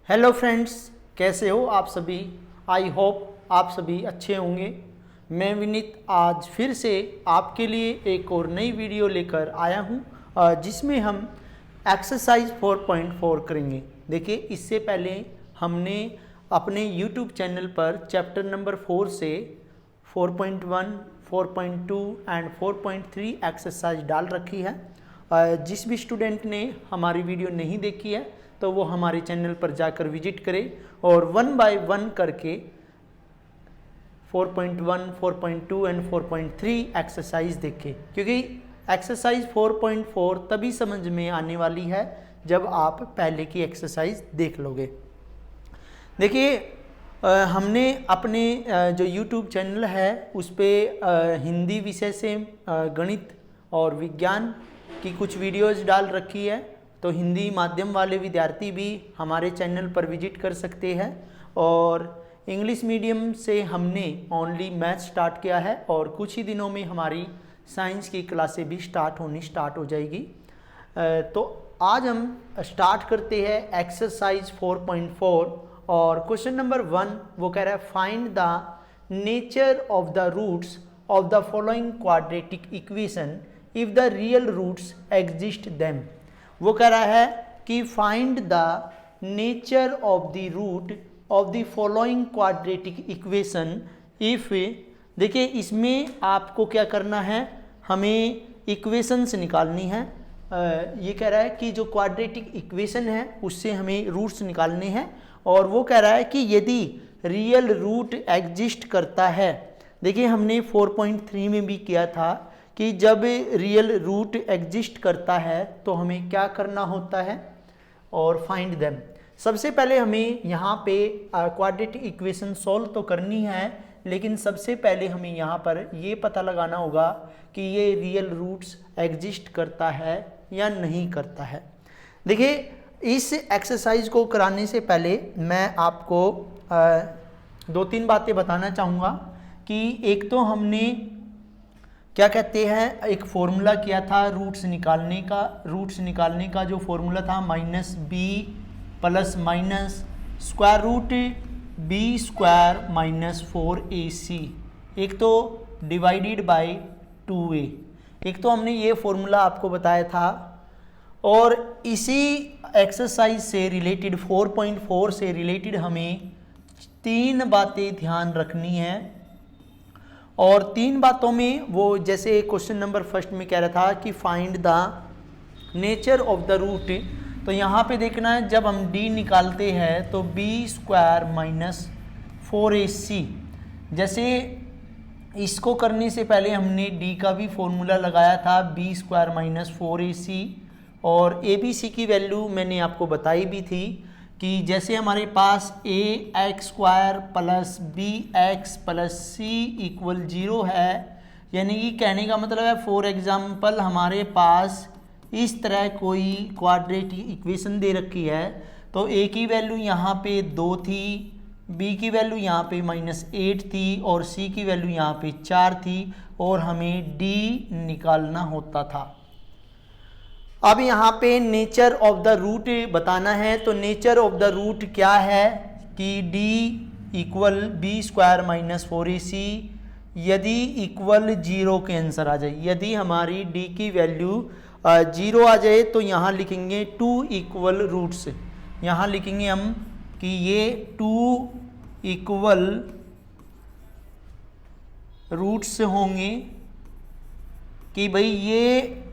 Hello friends, कैसे हो आप सभी। आई होप आप सभी अच्छे होंगे। मैं विनीत आज फिर से आपके लिए एक और नई वीडियो लेकर आया हूं, जिसमें हम एक्सरसाइज 4.4 करेंगे। देखिए, इससे पहले हमने अपने यूट्यूब चैनल पर चैप्टर नंबर 4 से 4.1, 4.2 एंड 4.3 एक्सरसाइज डाल रखी है। जिस भी स्टूडेंट ने हमारी वीडियो नहीं देखी है तो वो हमारे चैनल पर जाकर विजिट करे और 1 बाय 1 करके 4.1, 4.2 एंड 4.3 एक्सरसाइज देखें, क्योंकि एक्सरसाइज 4.4 तभी समझ में आने वाली है जब आप पहले की एक्सरसाइज देख लोगे। देखिए, हमने अपने जो YouTube चैनल है उस पर हिंदी विषय से गणित और विज्ञान की कुछ वीडियोस डाल रखी है, तो हिंदी माध्यम वाले विद्यार्थी भी हमारे चैनल पर विजिट कर सकते हैं। और इंग्लिश मीडियम से हमने ओनली मैथ स्टार्ट किया है और कुछ ही दिनों में हमारी साइंस की क्लासें भी स्टार्ट हो जाएगी। तो आज हम स्टार्ट करते हैं एक्सरसाइज 4.4 और क्वेश्चन नंबर 1 वो कह रहा है find the nature of the roots of the following quadratic equation if the real roots exist them. वो कह रहा है कि find the nature of the root of the following quadratic equation if. देखिए, इसमें आपको क्या करना है, हमें इक्वेशंस निकालनी है। ये कह रहा है कि जो क्वाड्रेटिक इक्वेशन है उससे हमें रूट्स निकालने हैं और वो कह रहा है कि यदि रियल रूट एग्जिस्ट करता है। देखिए, हमने 4.3 में भी किया था कि जब रियल रूट एग्जिस्ट करता है तो हमें क्या करना होता है और फाइंड देम। सबसे पहले हमें यहाँ पे क्वाड्रेटिक इक्वेशन सॉल्व तो करनी है, लेकिन सबसे पहले हमें यहाँ पर ये पता लगाना होगा कि ये रियल रूट्स एग्जिस्ट करता है या नहीं करता है। देखिए, इस एक्सरसाइज को कराने से पहले मैं आपको 2-3 बातें बताना चाहूँगा कि एक तो हमने क्या कहते हैं, एक फॉर्मूला किया था रूट्स निकालने का जो फॉर्मूला था -b plus minus square root b square minus 4ac, एक तो डिवाइडेड बाय 2a। एक तो हमने ये फॉर्मूला आपको बताया था और इसी एक्सरसाइज से रिलेटेड 4.4 से रिलेटेड हमें 3 बातें ध्यान रखनी है। और 3 बातों में वो, जैसे क्वेश्चन नंबर फर्स्ट में कह रहा था कि find the nature of the root, तो यहाँ पे देखना है जब हम d निकालते हैं तो b स्क्वायर माइनस 4ac। जैसे इसको करने से पहले हमने d का भी फॉर्मूला लगाया था b स्क्वायर माइनस 4ac और abc की वैल्यू मैंने आपको बताई भी थी कि जैसे हमारे पास ax square plus bx plus c equal 0 है, यानी कि कहने का मतलब है फॉर एग्जाम्पल हमारे पास इस तरह कोई क्वाड्रेटिक इक्वेशन दे रखी है तो a की वैल्यू यहाँ पे 2 थी, b की वैल्यू यहाँ पे -8 थी और c की वैल्यू यहाँ पे 4 थी और हमें d निकालना होता था। अब यहाँ पे नेचर ऑफ द रूट बताना है, तो नेचर ऑफ द रूट क्या है कि d equal b square minus 4ac यदि इक्वल 0 के आंसर आ जाए। यदि हमारी d की वैल्यू 0 आ जाए तो यहाँ लिखेंगे 2 इक्वल रूट्स। यहाँ लिखेंगे हम कि ये 2 इक्वल रूट्स होंगे कि भाई ये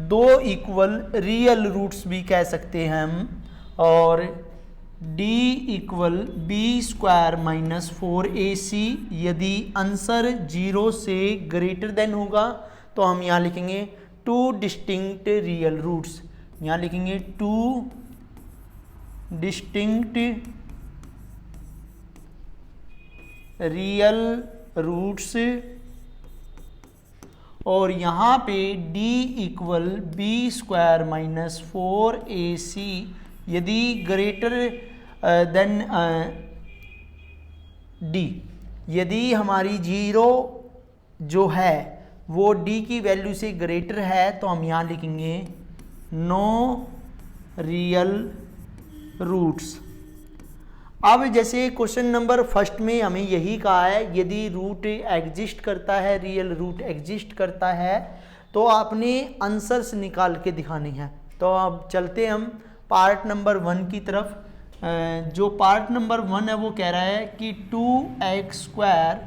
2 इक्वल रियल रूट्स भी कह सकते हैं हम। और d equal b square minus 4ac यदि आंसर 0 से ग्रेटर देन होगा तो हम यहाँ लिखेंगे 2 डिस्टिंक्ट रियल रूट्स। यहाँ लिखेंगे 2 डिस्टिंक्ट रियल रूट्स और यहाँ पे d equal b square minus 4ac यदि ग्रेटर देन d, यदि हमारी 0 जो है वो d की वैल्यू से ग्रेटर है तो हम यहाँ लिखेंगे नो रियल रूट्स। अब जैसे क्वेश्चन नंबर फर्स्ट में हमें यही कहा है, यदि रूट एग्जिस्ट करता है, रियल रूट एग्जिस्ट करता है, तो आपने आंसर्स निकाल के दिखाने हैं। तो अब चलते हम पार्ट नंबर 1 की तरफ। जो पार्ट नंबर 1 है वो कह रहा है कि 2x²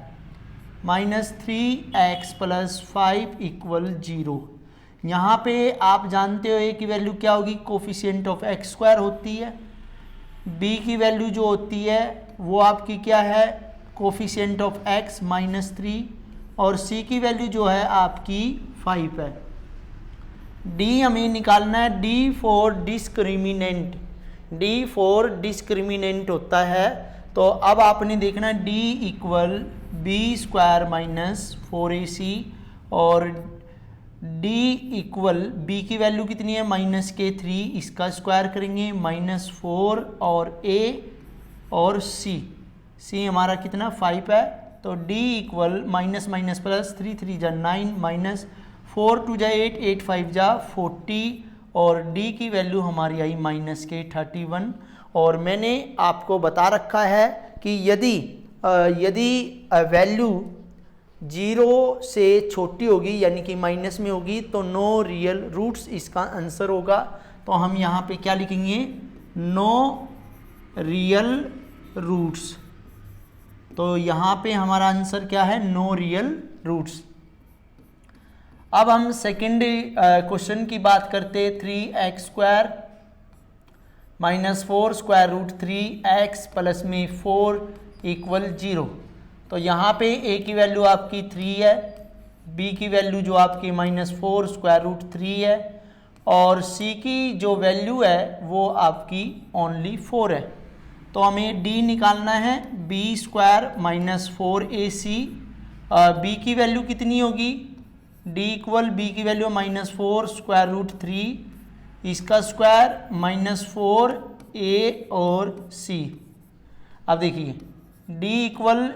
minus 3x plus 5 equal 0। यहाँ पे आप जानते हो a की वैल्यू क्या होगी, कोफिशिएंट ऑफ x² होती है, b की वैल्यू जो होती है वो आपकी क्या है, कोफिशिएंट ऑफ x माइनस 3, और c की वैल्यू जो है आपकी 5 है। d हमें निकालना है, d for discriminant, d for discriminant होता है। तो अब आपने देखना d equal b² minus 4ac, और d इक्वल b की वैल्यू कितनी है -3, इसका स्क्वायर करेंगे -4, और a और c हमारा कितना 5 है। तो d equal minus minus plus 3 3 जा 9 माइनस 4 2 जा 8 8 5 जा 40, और d की वैल्यू हमारी आई -31। और मैंने आपको बता रखा है कि यदि वैल्यू 0 से छोटी होगी यानी कि माइनस में होगी तो नो रियल रूट्स इसका आंसर होगा। तो हम यहाँ पे क्या लिखेंगे, नो रियल रूट्स। तो यहाँ पे हमारा आंसर क्या है, नो रियल रूट्स। अब हम सेकंड क्वेश्चन की बात करते, 3x² माइनस 4√3x प्लस में 4 इक्वल 0। तो यहाँ पे a की वैल्यू आपकी 3 है, b की वैल्यू जो आपकी -4√3 है, और c की जो वैल्यू है वो आपकी ओनली 4 है। तो हमें d निकालना है, b² माइनस 4ac। b की वैल्यू कितनी होगी, d इक्वल b की वैल्यू -4√3, इसका स्क्वायर -4a और c। अब देखिए d equal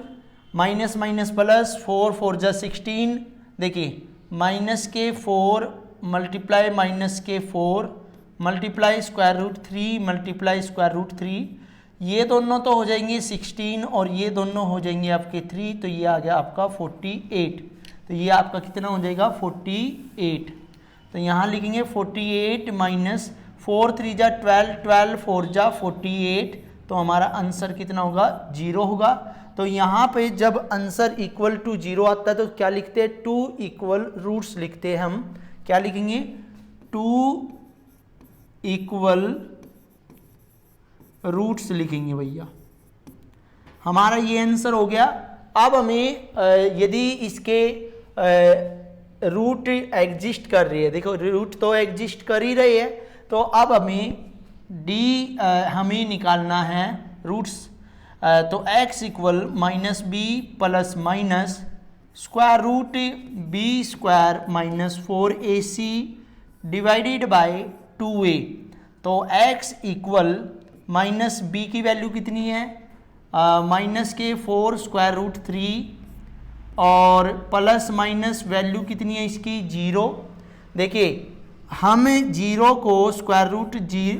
minus minus plus 4 4 जा 16, देखिए -4 मल्टीप्लाई -4 मल्टीप्लाई √3 मल्टीप्लाई √3, ये दोनों तो हो जाएंगे 16 और ये दोनों हो जाएंगे आपके 3, तो ये आ गया आपका 48। तो ये आपका कितना हो जाएगा 48। तो यहाँ लिखेंगे 48 माइनस 4 3 जा 12 12 4 जा 48, तो हमारा आंसर कितना होगा 0 होगा। तो यहाँ पे जब आंसर इक्वल टू 0 आता है तो क्या लिखते हैं, 2 इक्वल रूट्स लिखते हैं। हम क्या लिखेंगे, 2 इक्वल रूट्स लिखेंगे भैया, हमारा ये आंसर हो गया। अब हमें यदि इसके रूट एग्जिस्ट कर रही है, देखो रूट तो एग्जिस्ट कर ही रही है, तो अब हमें हमें निकालना है रूट्स। तो x equal -b plus minus √b² minus 4ac divided by 2a। तो x इक्वल -b की वैल्यू कितनी है, -4√3, और प्लस माइनस वैल्यू कितनी है इसकी 0। देखिए हम 0 को स्क्वायर रूट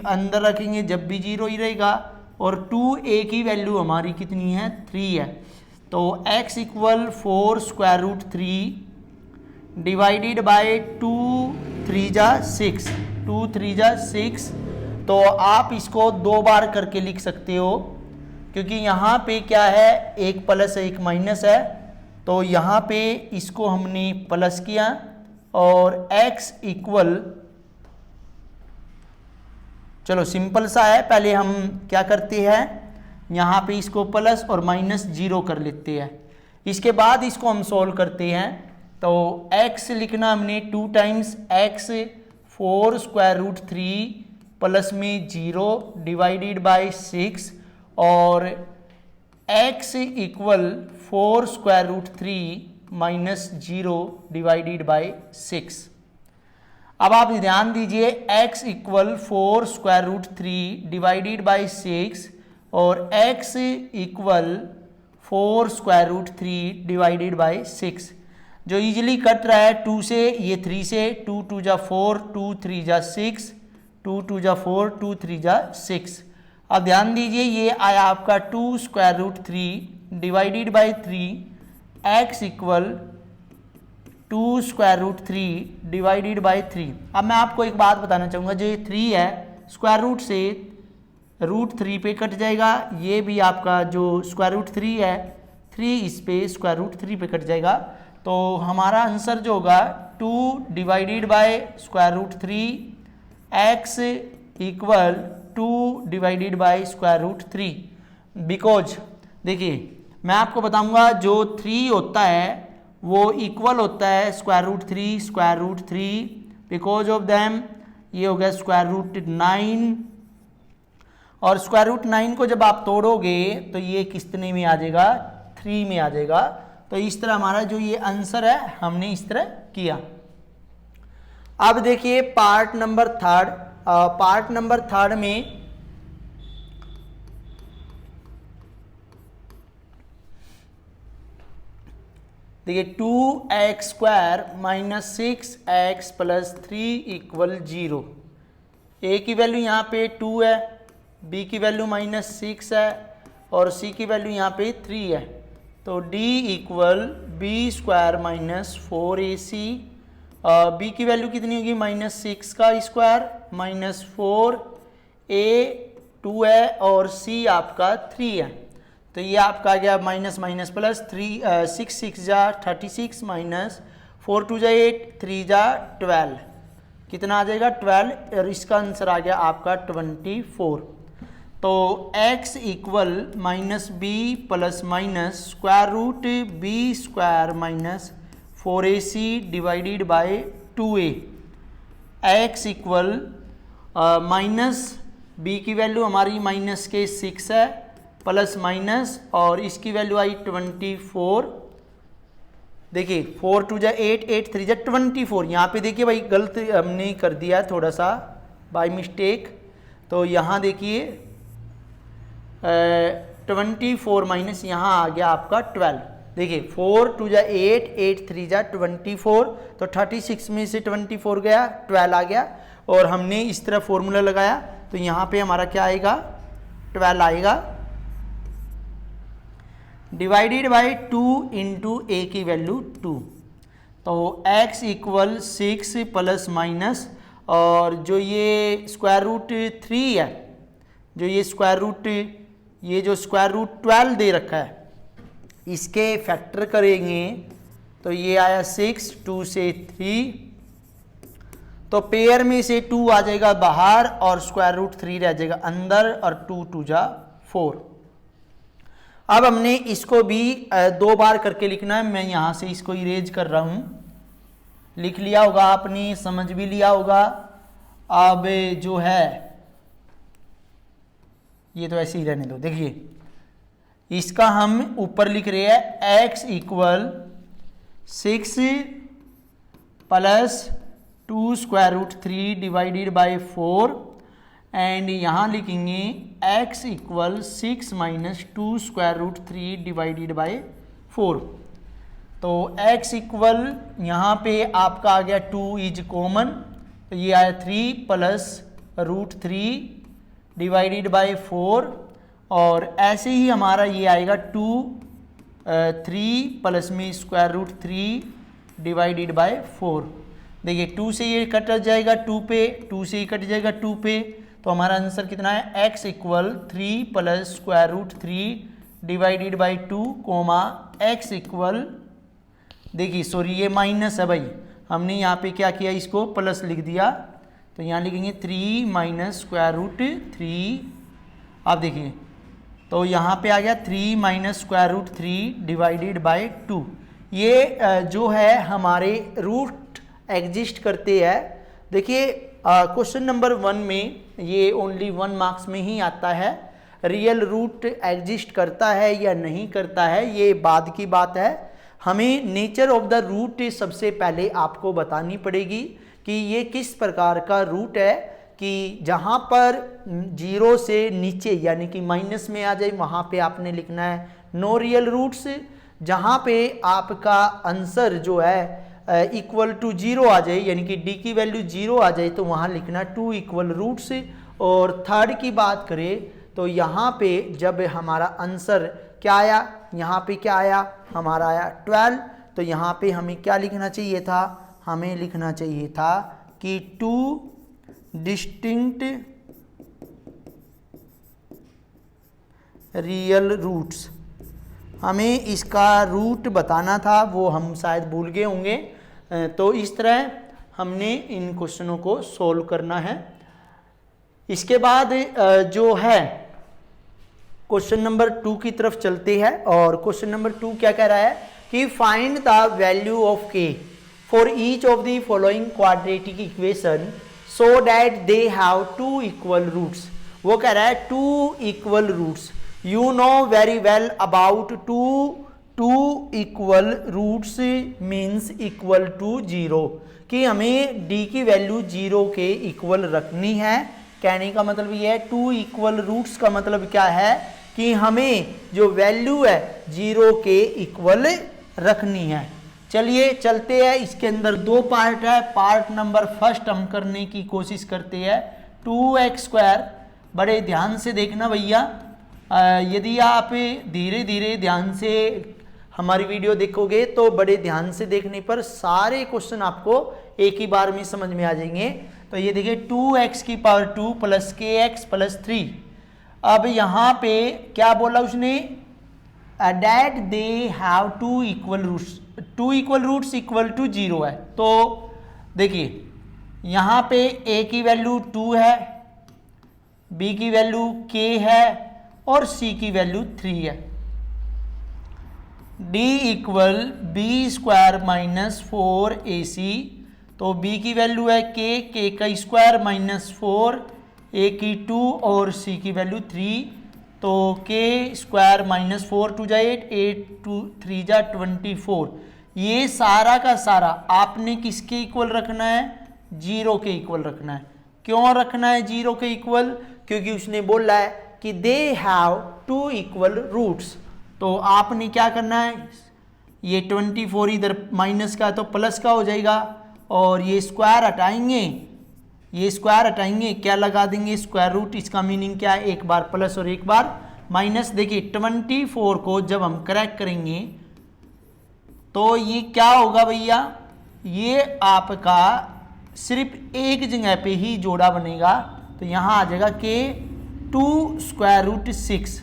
अंदर रखेंगे जब भी 0 ही रहेगा, और 2a की वैल्यू हमारी कितनी है 3 है। तो x इक्वल 4√3 डिवाइडेड बाय 2 3 जा 6, 2 3 जा 6। तो आप इसको 2 बार करके लिख सकते हो, क्योंकि यहाँ पे क्या है, एक प्लस है एक माइनस है। तो यहाँ पे इसको हमने प्लस किया, और x इक्वल, चलो सिंपल सा है, पहले हम क्या करते हैं, यहाँ पे इसको प्लस और माइनस 0 कर लेते हैं, इसके बाद इसको हम सॉल्व करते हैं। तो x लिखना हमने 2 टाइम्स x 4√3 प्लस में 0 डिवाइडेड बाय 6, और x equal 4√3 minus 0 divided by 6। अब आप ध्यान दीजिए, x इक्वल 4√3 डिवाइडेड बाय 6 और x इक्वल 4√3 डिवाइडेड बाय 6, जो इजीली कट रहा है 2 से, ये 3 से, 2 2 जा 4, 2 3 जा 6, 2 2 जा 4, 2 3 जा 6। अब ध्यान दीजिए ये आया आपका 2 square root 3 divided by 3 x equal 2 square root 3 divided by 3। अब मैं आपको एक बात बताना चाहूँगा, जो ये 3 है स्क्वायर रूट से रूट 3 पे कट जाएगा, ये भी आपका जो स्क्वायर रूट 3 है 3 इस पे स्क्वायर रूट 3 पे कट जाएगा। तो हमारा आंसर जो होगा 2 divided by square root 3 x equal 2 divided by square root 3। Because देखिए मैं आपको बताऊंगा जो 3 होता है वो इक्वल होता है square root 3 because of them ये हो गया स्क्वायर रूट 9, और स्क्वायर रूट 9 को जब आप तोड़ोगे तो ये कितने में आ जाएगा, 3 में आ जाएगा। तो इस तरह हमारा जो ये आंसर है हमने इस तरह किया। अब देखिए पार्ट नंबर थर्ड में देखिए 2x square minus 6x plus 3 equal 0। ए की वैल्यू यहाँ पे 2 है, बी की वैल्यू माइनस 6 है और सी की वैल्यू यहाँ पे 3 है। तो d equal B square minus 4ac, B की वैल्यू कितनी होगी माइनस 6 का स्क्वायर माइनस 4, a 2 है और c आपका 3 है। तो ये आपका आ गया माइनस माइनस प्लस 6 6 जा 36 माइनस 4 2 जा 8 3 जा 12, कितना आ जाएगा 12, और इसका आंसर आ गया आपका 24। तो x equal minus b plus minus square root b square minus 4ac divided by 2a, x equal minus b की वैल्यू हमारी माइनस के 6 है प्लस माइनस और इसकी वैल्यू आई 24। देखिए 4 2 जा 8 8 3 जा 24। यहाँ पे देखिए भाई गलत हमने कर दिया है थोड़ा सा बाय मिस्टेक। तो यहाँ देखिए 24 माइनस यहाँ आ गया आपका 12। देखिए 4 2 जा 8 8 3 जा 24, तो 36 में से 24 गया 12 आ गया, और हमने इस तरह फॉर्मूला लगाया तो यहाँ पे हमारा क्या आएगा 12 आएगा डिवाइडेड बाय 2 इंटू ए की वैल्यू 2। तो x इक्वल 6 प्लस माइनस, और जो ये स्क्वायर रूट 3 है, जो ये स्क्वायर रूट 12 दे रखा है, इसके फैक्टर करेंगे तो ये आया 6 2 से 3, तो पेयर में से 2 आ जाएगा बाहर और स्क्वायर रूट 3 रह जाएगा अंदर, और 2 2 जा 4। अब हमने इसको भी 2 बार करके लिखना है। मैं यहां से इसको इरेज कर रहा हूं, लिख लिया होगा आपने, समझ भी लिया होगा। अब जो है ये तो ऐसे ही रहने दो। देखिए इसका हम ऊपर लिख रहे हैं x equal 6 plus 2 square root 3 divided by 4, and यहाँ लिखेंगे x equal 6 minus 2 square root 3 divided by 4। तो x इक्वल यहाँ पे आपका आ गया 2 इज कॉमन, तो ये आया 3 प्लस रूट 3 डिवाइडेड बाय 4, और ऐसे ही हमारा ये आएगा 3 प्लस में स्क्वायर रूट 3 डिवाइडेड बाय 4। देखिए 2 से ये कट जाएगा 2 पे, 2 से ये कट जाएगा 2 पे, तो हमारा आंसर कितना है x equal 3 plus square root 3 divided by 2 comma x equal, देखिए सॉरी ये माइनस है भाई, हमने यहाँ पे क्या किया इसको प्लस लिख दिया, तो यहाँ लिखेंगे 3 माइनस स्क्वायर रूट 3। आप देखिए तो यहाँ पे आ गया 3 minus square root 3 divided by 2। ये जो है हमारे रूट एग्जिस्ट करते हैं। देखिए क्वेश्चन नंबर 1 में ये ओनली 1 मार्क्स में ही आता है, रियल रूट एग्जिस्ट करता है या नहीं करता है ये बाद की बात है। हमें नेचर ऑफ द रूट सबसे पहले आपको बतानी पड़ेगी कि ये किस प्रकार का रूट है, कि जहाँ पर 0 से नीचे यानी कि माइनस में आ जाए वहाँ पे आपने लिखना है नो रियल रूट्स। जहाँ पे आपका आंसर जो है इक्वल टू 0 आ जाए यानी कि डी की वैल्यू 0 आ जाए तो वहाँ लिखना 2 इक्वल रूट्स। और थर्ड की बात करें तो यहाँ पे जब हमारा आंसर क्या आया, यहाँ पे क्या आया, हमारा आया 12। तो यहाँ पे हमें क्या लिखना चाहिए था, हमें लिखना चाहिए था कि 2 डिस्टिंक्ट रियल रूट्स। हमें इसका रूट बताना था, वो हम शायद भूल गए होंगे। तो इस तरह हमने इन क्वेश्चनों को सोल्व करना है। इसके बाद जो है क्वेश्चन नंबर 2 की तरफ चलते हैं। और क्वेश्चन नंबर 2 क्या कह रहा है कि find the value of k for each of the following quadratic equation so that they have 2 equal roots. वो कह रहा है 2 equal roots. You know very well about 2 equal roots means equal to 0, कि हमें d की value 0 के equal रखनी है। कहने का मतलब ये है 2 इक्वल रूट्स का मतलब क्या है कि हमें जो वैल्यू है 0 के इक्वल रखनी है। चलिए चलते हैं, इसके अंदर 2 पार्ट है। पार्ट नंबर फर्स्ट हम करने की कोशिश करते हैं 2x²। बड़े ध्यान से देखना भैया, यदि आप धीरे धीरे ध्यान से हमारी वीडियो देखोगे तो बड़े ध्यान से देखने पर सारे क्वेश्चन आपको एक ही बार में समझ में आ जाएंगे। तो ये देखिए 2x² प्लस kx प्लस 3। अब यहाँ पे क्या बोला उसने, that they have 2 equal roots. 2 equal roots equal to 0 है। तो देखिए यहाँ पे a की वैल्यू 2 है, b की वैल्यू k है और c की वैल्यू 3 है। d equal b² minus 4ac। तो b की वैल्यू है k का स्क्वायर माइनस 4, a की 2 और c की वैल्यू 3। तो k² माइनस 4 2 जा 8, 8 2 3 जा 24। ये सारा का सारा आपने किसके इक्वल रखना है, 0 के इक्वल रखना है। क्यों रखना है 0 के इक्वल, क्योंकि उसने बोला है कि दे हैव 2 इक्वल रूट्स। तो आपने क्या करना है, ये 24 इधर माइनस का तो प्लस का हो जाएगा, और ये स्क्वायर हटाएंगे, ये स्क्वायर हटाएंगे, क्या लगा देंगे स्क्वायर रूट। इसका मीनिंग क्या है, एक बार प्लस और एक बार माइनस। देखिए 24 को जब हम क्रैक करेंगे तो ये क्या होगा भैया, ये आपका सिर्फ एक जगह पे ही जोड़ा बनेगा। तो यहाँ आ जाएगा कि 2√6,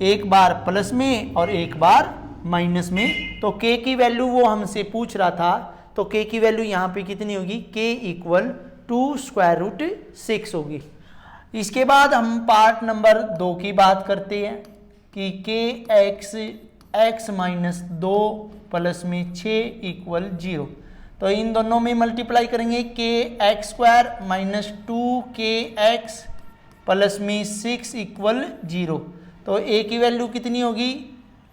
एक बार प्लस में और एक बार माइनस में। तो k की वैल्यू वो हमसे पूछ रहा था, तो k की वैल्यू यहाँ पे कितनी होगी, k इक्वल 2√6 होगी। इसके बाद हम पार्ट नंबर 2 की बात करते हैं कि x माइनस 2 प्लस में 6 इक्वल 0। तो इन दोनों में मल्टीप्लाई करेंगे, kx² माइनस 2kx प्लस में 6 इक्वल 0। तो a की वैल्यू कितनी होगी,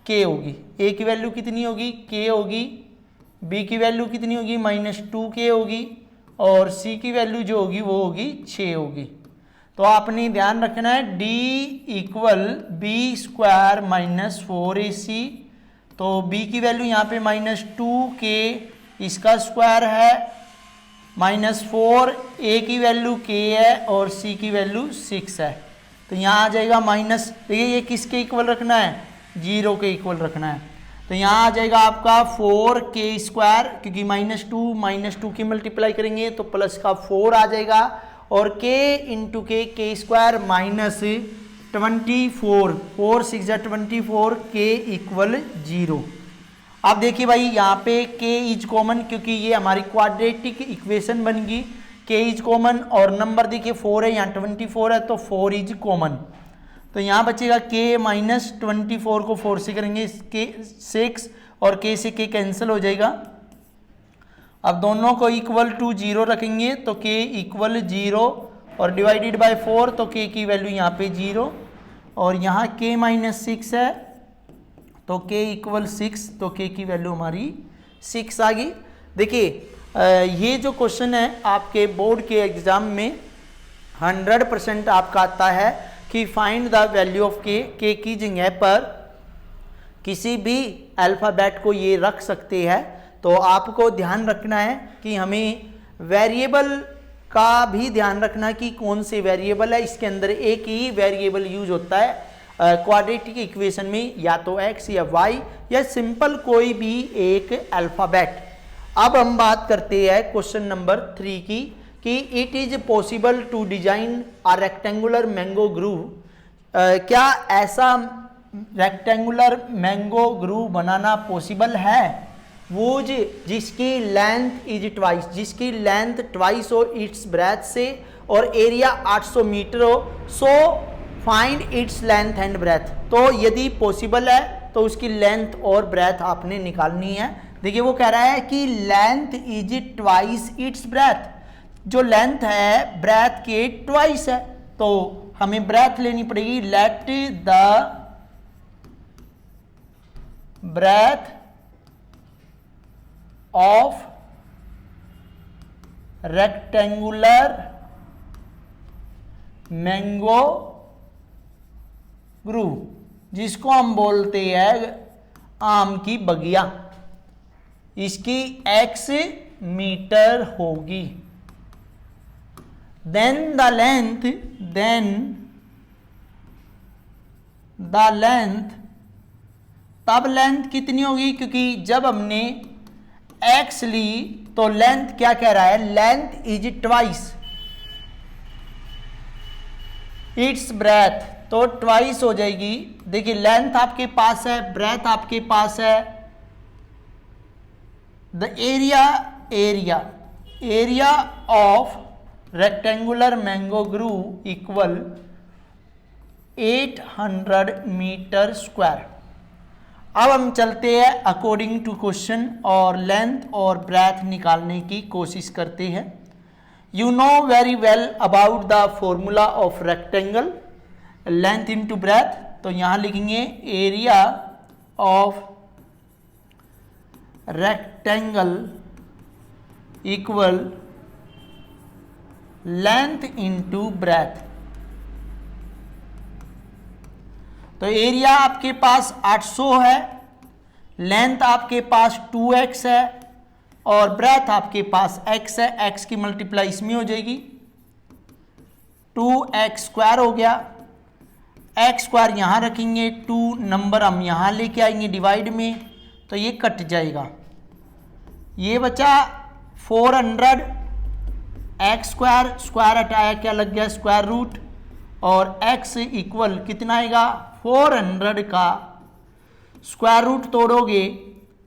k होगी। a की वैल्यू कितनी होगी, k होगी। b की वैल्यू कितनी होगी, माइनस 2k होगी। और c की वैल्यू जो होगी वो होगी 6 होगी। तो आपने ध्यान रखना है d equal b² minus 4ac। तो b की वैल्यू यहाँ पे माइनस 2k, इसका स्क्वायर है माइनस 4, a की वैल्यू k है और c की वैल्यू 6 है। तो यहाँ आ जाएगा माइनस, देखिए ये किसके इक्वल रखना है, 0 के इक्वल रखना है। तो यहाँ आ जाएगा आपका 4k², क्योंकि माइनस 2 की मल्टीप्लाई करेंगे तो प्लस का 4 आ जाएगा, और k इंटू k² माइनस 24, 4 6 जा 24, k इक्वल 0। अब देखिए भाई यहाँ पे k इज कॉमन, क्योंकि ये हमारी क्वाड्रेटिक इक्वेशन बन गई। k इज कॉमन और नंबर देखिए 4 है, यहाँ 24 है, तो 4 इज कॉमन। तो यहाँ बचेगा k माइनस 24 को 4 से करेंगे k 6, और k से k कैंसिल हो जाएगा। अब दोनों को इक्वल टू 0 रखेंगे तो k इक्वल 0, और डिवाइडेड बाय 4, तो k की वैल्यू यहाँ पे 0, और यहाँ k माइनस 6 है तो k इक्वल 6, तो k की वैल्यू हमारी 6 आ गई। देखिए ये जो क्वेश्चन है आपके बोर्ड के एग्जाम में 100% आपका आता है कि find the value of k की जगह पर किसी भी अल्फ़ाबेट को ये रख सकते हैं। तो आपको ध्यान रखना है कि हमें वेरिएबल का भी ध्यान रखना कि कौन से वेरिएबल है। इसके अंदर एक ही वेरिएबल यूज होता है क्वाड्रेटिक इक्वेशन में, या तो x या y या सिंपल कोई भी एक अल्फाबेट। अब हम बात करते हैं क्वेश्चन नंबर 3 की कि it is possible to design a rectangular mango grove. क्या ऐसा रेक्टेंगुलर मैंगो ग्रूव बनाना पॉसिबल है वो जिसकी लेंथ इज ट्वाइस, जिसकी लेंथ ट्वाइस और इट्स ब्रेथ से और एरिया 800 मीटर हो। So find its length and breadth. तो यदि पॉसिबल है तो उसकी लेंथ और ब्रेथ आपने निकालनी है। देखिए वो कह रहा है कि length is twice its breadth, जो लेंथ है ब्रेथ के ट्वाइस है, तो हमें ब्रेथ लेनी पड़ेगी। Let the breadth of rectangular mango grove, जिसको हम बोलते हैं आम की बगिया, इसकी x मीटर होगी। देन द लेंथ, तब लेंथ कितनी होगी, क्योंकि जब हमने x ली तो लेंथ क्या कह रहा है, length is twice its breath, तो ट्वाइस हो जाएगी। देखिए लेंथ आपके पास है, ब्रेथ आपके पास है। The area of rectangular mango grove equal 800 metre square. अब हम चलते हैं अकॉर्डिंग टू क्वेश्चन और लेंथ और ब्रेथ निकालने की कोशिश करते हैं। You know very well about the formula of rectangle, length into breadth. तो यहां लिखेंगे area of rectangle equal length into breadth. तो एरिया आपके पास 800 है, लेंथ आपके पास 2x है और ब्रेथ आपके पास x है। x की मल्टीप्लाई इसमें हो जाएगी, 2x स्क्वायर हो गया। x स्क्वायर यहां रखेंगे, 2 नंबर हम यहां लेके आएंगे डिवाइड में, तो ये कट जाएगा। ये बचा 400, x स्क्वायर, स्क्वायर हटाया क्या लग गया स्क्वायर रूट, और x इक्वल कितना आएगा 400 का स्क्वायर रूट तोड़ोगे,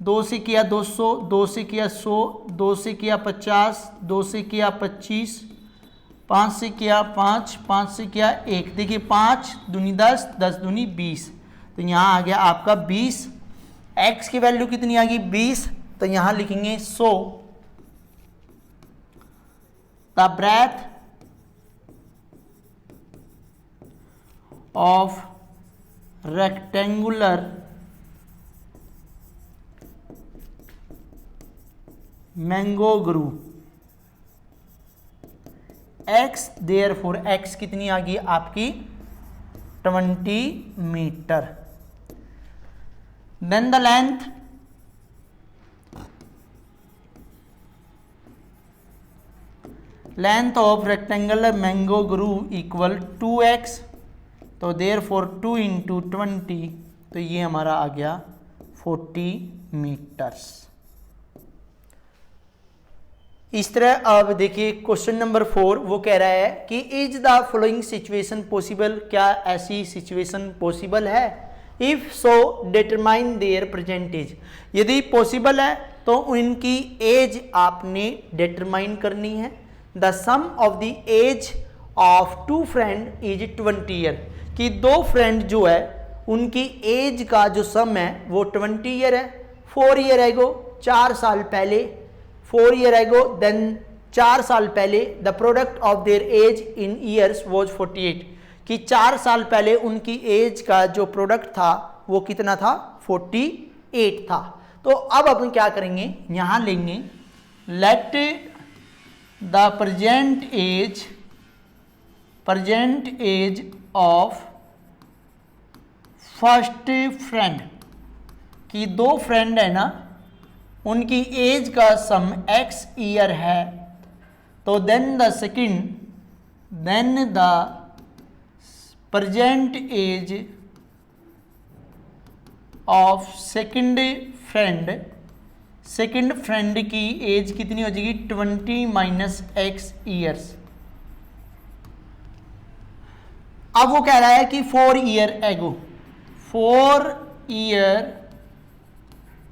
2 से किया 200, 2 से किया 100, 2 से किया 50, 2 से किया 25, 5 से किया 5, 5 से किया 1। देखिए 5 दूनी 10, 10 दूनी 20, तो यहाँ आ गया आपका 20। x की वैल्यू कितनी आ गई 20, तो यहाँ लिखेंगे 100। The breadth of rectangular mango grove x, therefore x कितनी आ गई आपकी 20 metre. Then the length of rectangular mango grove equal 2x, तो देयरफॉर 2 इंटू 20, तो ये हमारा आ गया 40 मीटर्स। इस तरह अब देखिए क्वेश्चन नंबर 4 वो कह रहा है कि is the following situation possible, क्या ऐसी सिचुएशन पॉसिबल है। If so determine their present age, यदि पॉसिबल है तो उनकी एज आपने डिटरमाइन करनी है। The sum of the age of 2 friend is 20 year, कि 2 फ्रेंड जो है उनकी एज का जो सम है वो 20 ईयर है। 4 ईयर एगो, 4 साल पहले, 4 ईयर एगो, देन 4 साल पहले the product of their age in years was 48, कि 4 साल पहले उनकी एज का जो प्रोडक्ट था वो कितना था 48 था। तो अब अपन क्या करेंगे, यहां लेंगे let the present age of first friend, कि 2 फ्रेंड है ना, उनकी एज का सम x ईयर है, तो then the present age of second friend की एज कितनी हो जाएगी 20 - x ईयर्स। अब वो कह रहा है कि 4 year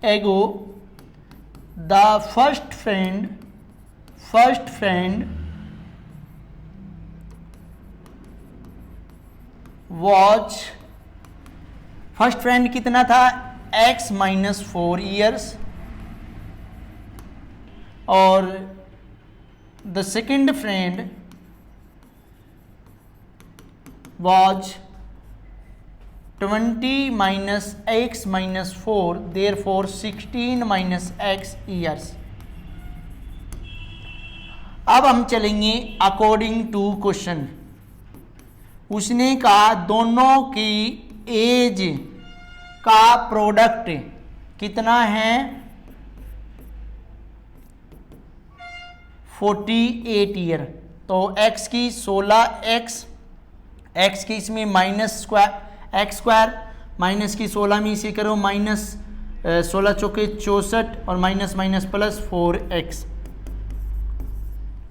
ago the first friend watch, first friend कितना था x - 4 ईयर्स, और the second friend watch 20 - x - 4 therefore 16 - x years. अब हम चलेंगे अकॉर्डिंग टू क्वेश्चन। उसने कहा दोनों की एज का प्रोडक्ट कितना है 48 ईयर। तो x की 16x, x की इसमें x² माइनस की 16 में इसे करो -16 चौके 64 और माइनस प्लस 4x।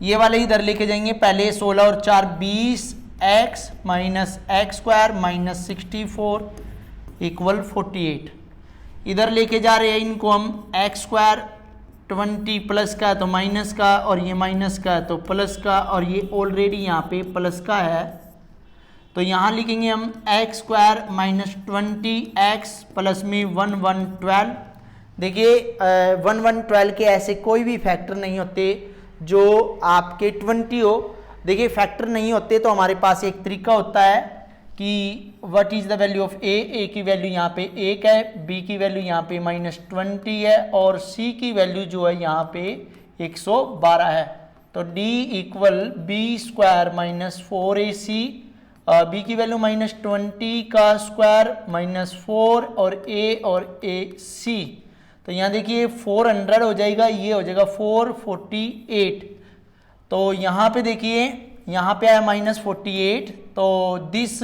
ये वाले इधर लेके जाएंगे, पहले 16 और 4 20x माइनस x² -64 = 48। इधर लेके जा रहे हैं इनको हम x² 20 प्लस का तो माइनस का, और ये माइनस का तो प्लस का, और ये ऑलरेडी यहाँ पे प्लस का है, तो यहाँ लिखेंगे हम x² -20x प्लस में 1 1 12। देखिए 1 1 12 के ऐसे कोई भी फैक्टर नहीं होते जो आपके 20 हो। देखिए फैक्टर नहीं होते तो हमारे पास एक तरीका होता है कि what is the value of A की वैल्यू यहाँ पे 1 है, बी की वैल्यू यहाँ पे -20 है, और सी की वैल्यू जो है यहाँ पे 112 है। तो d = b² -4ac, बी की वैल्यू -20 का स्क्वायर -4 और ac। तो यहाँ देखिए 400 हो जाएगा, ये हो जाएगा 448। तो यहाँ पे देखिए यहाँ पे आया -48, तो this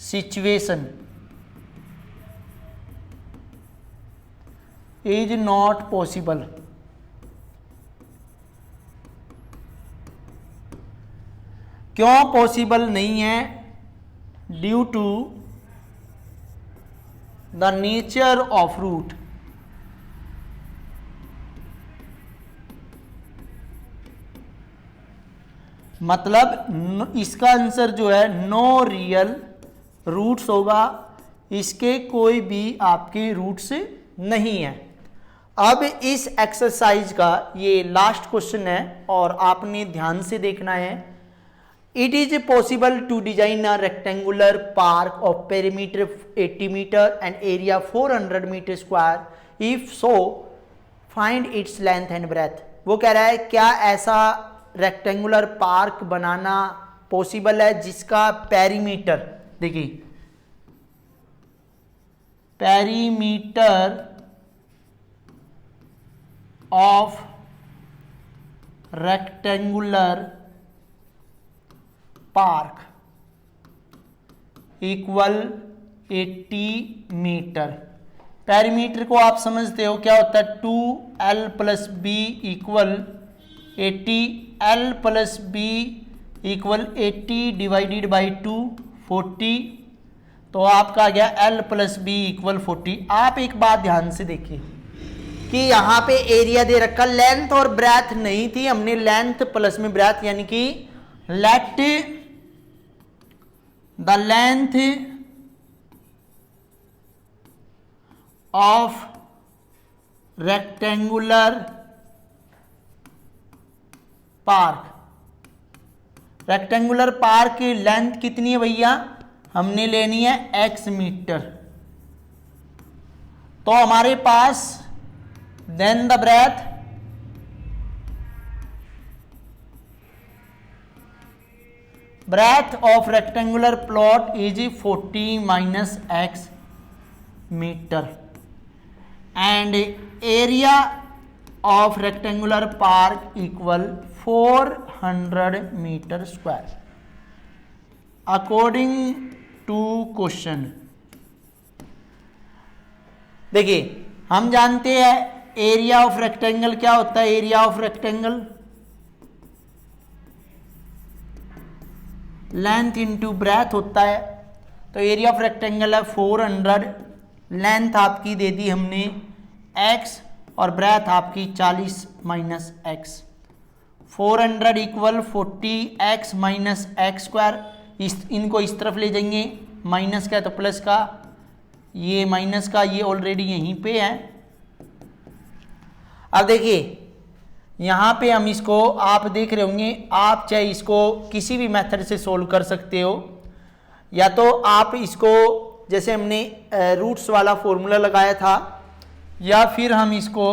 situation is not possible. क्यों पॉसिबल नहीं है? Due to the nature of root. मतलब इसका आंसर जो है नो रियल रूट्स होगा, इसके कोई भी आपके रूट्स नहीं है। अब इस एक्सरसाइज का ये लास्ट क्वेश्चन है और आपने ध्यान से देखना है। It is possible to design a rectangular park of perimeter 80 metre and area 400 metre square, if so find its length and breadth. वो कह रहा है क्या ऐसा रेक्टेंगुलर पार्क बनाना पॉसिबल है जिसका पेरीमीटर, देखिए perimeter of rectangular park = 80 metre. Perimeter को आप समझते हो क्या होता है, 2l + b = 80, l + b = 80 divided by 2 40। तो आपका आ गया l + b = 40। आप एक बात ध्यान से देखिए कि यहाँ पे एरिया दे रखा, लेंथ और ब्रेथ नहीं थी, हमने लेंथ प्लस में ब्रेथ, यानी कि let the length of rectangular park. Rectangular park की लेंथ कितनी है भैया, हमने लेनी है x मीटर। तो हमारे पास then the breadth of rectangular plot is 40 - x metre and area of rectangular park equal 400 metre square according to question. देखिए हम जानते हैं एरिया ऑफ रेक्टेंगल क्या होता है, area of rectangle length into breadth होता है। तो एरिया ऑफ रेक्टेंगल है 400, लेंथ आपकी दे दी हमने x और ब्रेथ आपकी 40 minus x. 400 equal 40x minus x square. इनको इस तरफ ले जाएंगे, माइनस का है तो प्लस का, ये माइनस का, ये ऑलरेडी यहीं पे है। अब देखिए यहाँ पे हम इसको, आप देख रहे होंगे, आप चाहे इसको किसी भी मेथड से सोल्व कर सकते हो, या तो आप इसको जैसे हमने रूट्स वाला फॉर्मूला लगाया था, या फिर हम इसको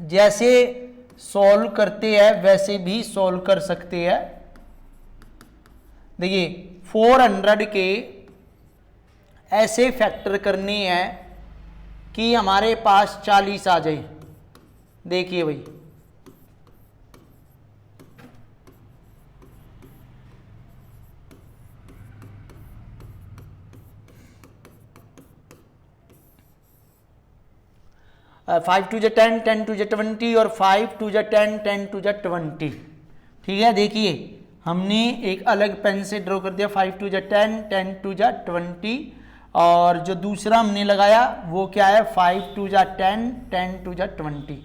जैसे सॉल्व करते हैं वैसे भी सॉल्व कर सकते हैं। देखिए 400 के ऐसे फैक्टर करने हैं कि हमारे पास 40 आ जाए। देखिए भाई 5 2 जा 10, 10 2 जा 20 और 5 2 जा 10, 10 2 जा 20। ठीक है, देखिए हमने एक अलग पेन से ड्रॉ कर दिया, 5 2 जा 10, 10 2 जा 20, और जो दूसरा हमने लगाया वो क्या है, 5 2 जा 10, 10 2 जा 20।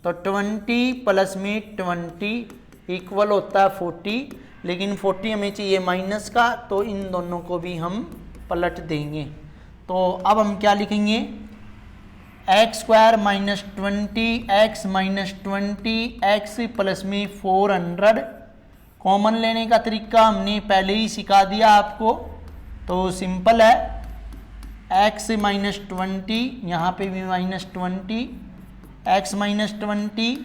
तो 20 प्लस में 20 इक्वल होता है 40, लेकिन 40 हमें चाहिए माइनस का, तो इन दोनों को भी हम पलट देंगे। तो अब हम क्या लिखेंगे, x square minus 20 x minus 20 x plus में 400। कॉमन लेने का तरीका हमने पहले ही सिखा दिया आपको, तो सिंपल है, एक्स माइनस 20, यहाँ पे भी माइनस 20, एक्स माइनस 20,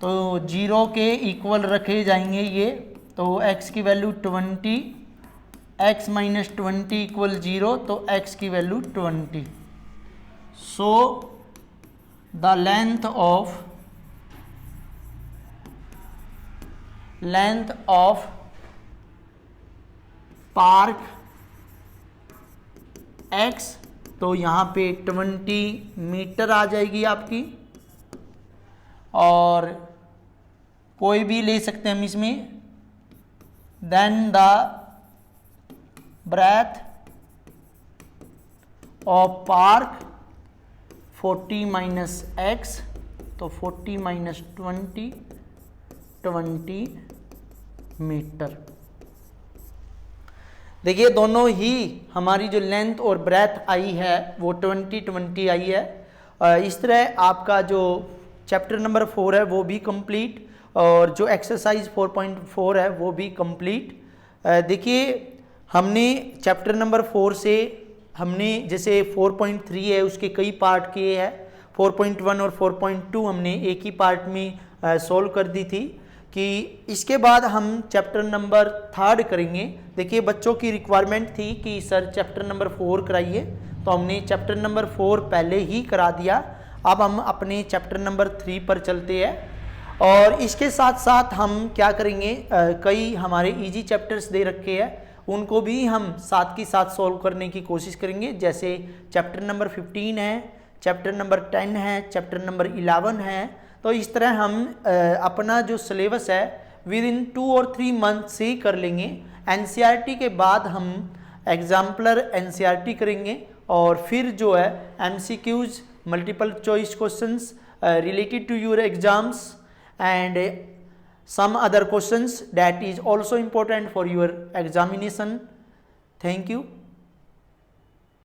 तो 0 के इक्वल रखे जाएंगे ये, तो x की वैल्यू 20, x माइनस 20 इक्वल 0, तो x की value 20। So the length of park x, तो यहाँ पे 20 मीटर आ जाएगी आपकी, और कोई भी ले सकते हैं हम इसमें। Then the breadth of park 40 minus x, तो 40 माइनस 20 मीटर। देखिए दोनों ही हमारी जो लेंथ और ब्रेथ आई है वो 20 आई है। इस तरह आपका जो चैप्टर नंबर 4 है वो भी कंप्लीट, और जो एक्सरसाइज 4.4 है वो भी कंप्लीट। देखिए हमने चैप्टर नंबर 4 से हमने जैसे 4.3 है उसके कई पार्ट किए हैं, 4.1 और 4.2 हमने एक ही पार्ट में सॉल्व कर दी थी। कि इसके बाद हम चैप्टर नंबर 3 करेंगे। देखिए बच्चों की रिक्वायरमेंट थी कि सर चैप्टर नंबर 4 कराइए, तो हमने चैप्टर नंबर 4 पहले ही करा दिया। अब हम अपने चैप्टर नंबर 3 पर चलते हैं, और इसके साथ साथ हम क्या करेंगे, कई हमारे इजी चैप्टर्स दे रखे हैं, उनको भी हम साथ के साथ सॉल्व करने की कोशिश करेंगे। जैसे चैप्टर नंबर 15 है, चैप्टर नंबर 10 है, चैप्टर नंबर 11 है। तो इस तरह हम अपना जो सिलेबस है विद इन 2 और 3 मंथ से ही कर लेंगे। एनसीईआरटी के बाद हम एग्जाम्पलर एनसीईआरटी करेंगे, और फिर जो है MCQs, multiple choice questions related to your exams and some other questions that is also important for your examination. Thank you.